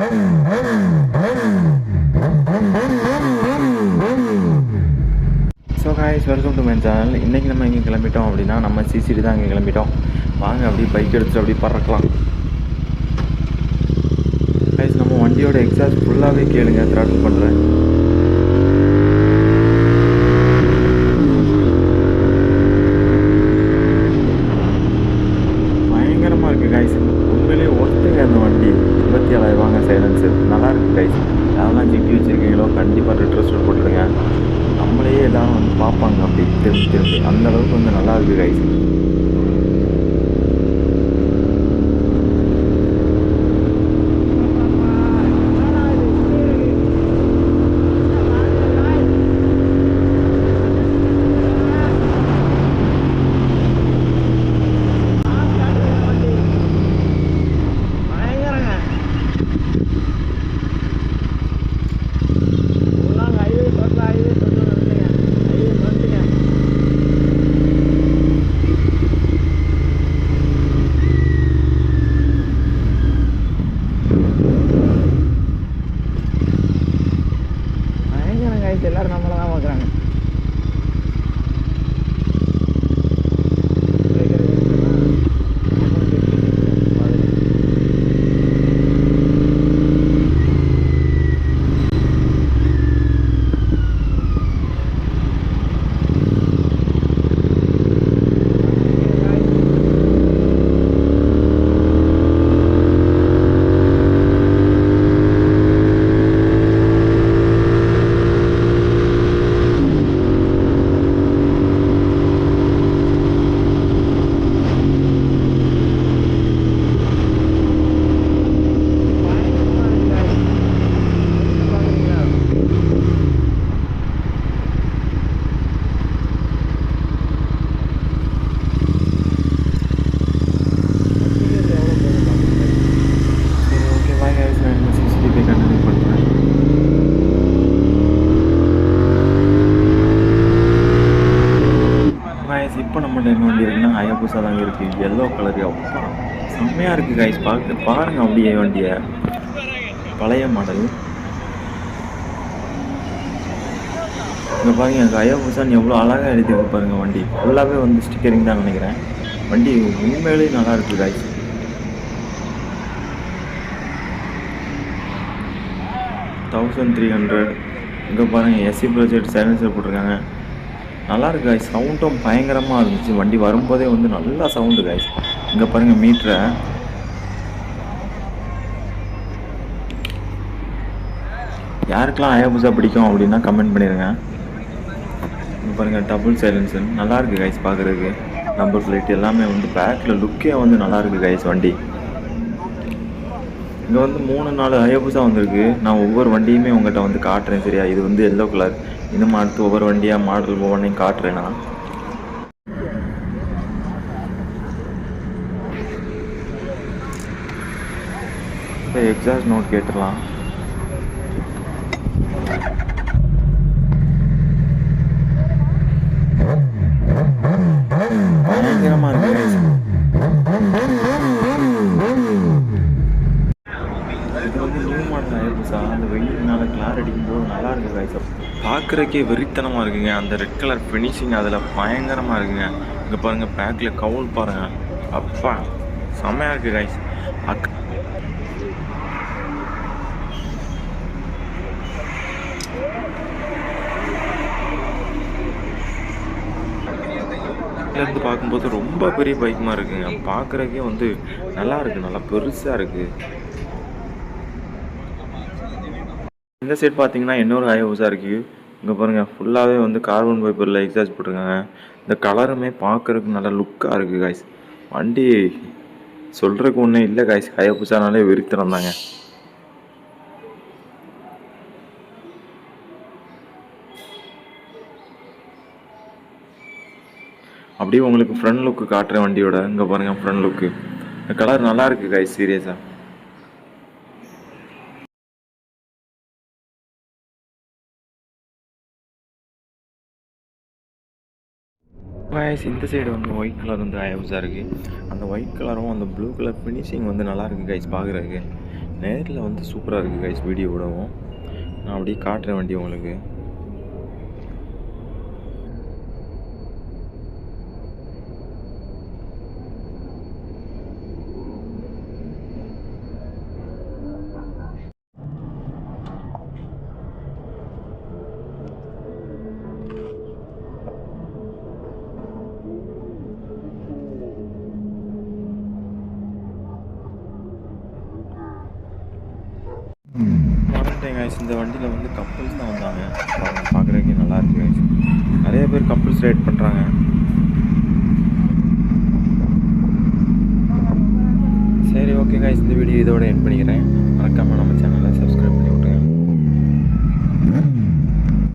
So guys, welcome to my channel. இன்றைக்கி நம்ம இங்கே கிளம்பிட்டோம் அப்படின்னா நம்ம சிசிடி தான் இங்கே கிளம்பிட்டோம். வாங்க அப்படியே பைக் எடுத்துகிட்டு அப்படியே பறக்கலாம். காய்ஸ், நம்ம வண்டியோட எக்ஸாஸ்ட் ஃபுல்லாகவே கேளுங்க, த்ராட்டில் பண்ணுறேன். பயங்கரமாக இருக்குது காய்ஸ். உண்மையிலேயே ஒருத்தங்க அந்த வண்டி 27,000 சைலன்ஸு நல்லா இருக்குது காய்ஸ். யாரெல்லாம் ஜிட்டி வச்சுருக்கீங்களோ கண்டிப்பாக ரெட்ரோஸ்டர் போட்டுடுங்க. நம்மளே எல்லாம் வந்து பார்ப்பாங்க அப்படி திரும்பி அந்தளவுக்கு வந்து நல்லா இருக்குது கைஸ். எல்லாரும் நம்மளை தான் பார்க்குறாங்க. இப்போ நம்மகிட்ட என்ன வண்டி இருக்குன்னா ஹயாபுசா தாங்க இருக்குது. எல்லோ கலரு அப்பா செம்மையாக இருக்குது கைஸ். பாருங்கள் அப்படியே வண்டியை, பழைய மாடல். இங்கே பாருங்கள், எனக்கு ஹயாபுசான்னு எவ்வளோ அழகாக எழுதி பாருங்கள். வண்டி ஃபுல்லாகவே வந்து ஸ்டிக்கரிங் தான் நினைக்கிறேன். வண்டி உண்மையிலேயே நல்லா இருக்குது கைஸ். $1300. இங்கே பாருங்கள், எஸ்சி ப்ராஜெக்ட் சைலன்சர் போட்டிருக்காங்க. நல்லா இருக்கு காய்ஸ். சவுண்டும் பயங்கரமாக இருந்துச்சு. வண்டி வரும்போதே வந்து நல்லா சவுண்டு காய்ஸ். இங்கே பாருங்கள் மீட்டரை. யாருக்கெல்லாம் ஹயாபுசா பிடிக்கும் அப்படின்னா கமெண்ட் பண்ணிடுங்க. இங்கே பாருங்கள், டபுள் சைலன்சர் நல்லா இருக்குது காய்ஸ். பார்க்குறதுக்கு நம்பர் பிளேட் எல்லாமே வந்து பேக்கில் லுக்கே வந்து நல்லா இருக்குது காய்ஸ். வண்டி இங்கே வந்து 3-4 ஹயாபுசா வந்துருக்கு. நான் ஒவ்வொரு வண்டியுமே உங்கள்கிட்ட வந்து காட்டுறேன் சரியா. இது வந்து எல்லோ கலர். இன்னும் அடுத்து ஒவ்வொரு வண்டியாக மாடல் ஒவ்வொன்றையும் காட்டுறேன் நான். எக்ஸாஸ்ட் நோட் கேட்டுடலாம். பயங்கரமாக இருக்கு. இது வந்து நியூ மாடல் ஹயாபுசா. அந்த வெயில்னால கிளார் அடிக்கும்போது நல்லா இருக்குது காய்ஸ். பார்க்குறக்கே வெறித்தனமாக இருக்குங்க. அந்த ரெட் கலர் ஃபினிஷிங் அதில் பயங்கரமாக இருக்குங்க. இங்கே பாருங்கள், பேக்கில் கவுல் பாருங்கள். அப்பா செம்மையாக இருக்குது காய்ஸ். இருந்து பார்க்கும்போது ரொம்ப பெரிய பைக்குமா இருக்குங்க. பார்க்குறக்கே வந்து நல்லா இருக்குது, நல்லா பெருசாக இருக்குது. இந்த சைட் பார்த்தீங்கன்னா இன்னொரு ஹயாபுசா இருக்குது. இங்கே பாருங்கள், ஃபுல்லாகவே வந்து கார்பன் ஃபைபரில் எக்ஸாஸ்ட் போட்டிருக்காங்க. இந்த கலருமே பார்க்குறதுக்கு நல்லா லுக்காக இருக்குது காய்ஸ். வண்டி சொல்கிறதுக்கு ஒன்றும் இல்லை காய்ஸ். ஹயாபுசானாலே வெறித்தனம் தாங்க. அப்படியே உங்களுக்கு ஃப்ரண்ட் லுக்கு காட்டுறேன் வண்டியோட. இங்கே பாருங்கள் ஃப்ரண்ட் லுக்கு. இந்த கலர் நல்லா இருக்குது காய்ஸ் சீரியஸாக. guys, இந்த சைடு வந்து ஒயிட் கலர் வந்து ஹயாபுசா இருக்குது. அந்த ஒயிட் கலரும் அந்த ப்ளூ கலர் ஃபினிஷிங் வந்து நல்லா இருக்குது கைஸ் பார்க்குறதுக்கு. நேரில் வந்து சூப்பராக இருக்குது கைஸ் வீடியோ விடவும். நான் அப்படியே காட்டுறேன் வண்டி உங்களுக்கு. கைஸ் இந்த வண்டியில் வந்து கப்புள்ஸ் தான் வந்தாங்க. பார்க்குறதுக்கே நல்லாயிருக்கு கைஸ். நிறைய பேர் கப்புள்ஸ் ரைட் பண்ணுறாங்க. சரி ஓகே கைஸ், இந்த வீடியோ இதோட எண்ட் பண்ணிக்கிறேன். மறக்காமல் நம்ம சேனலை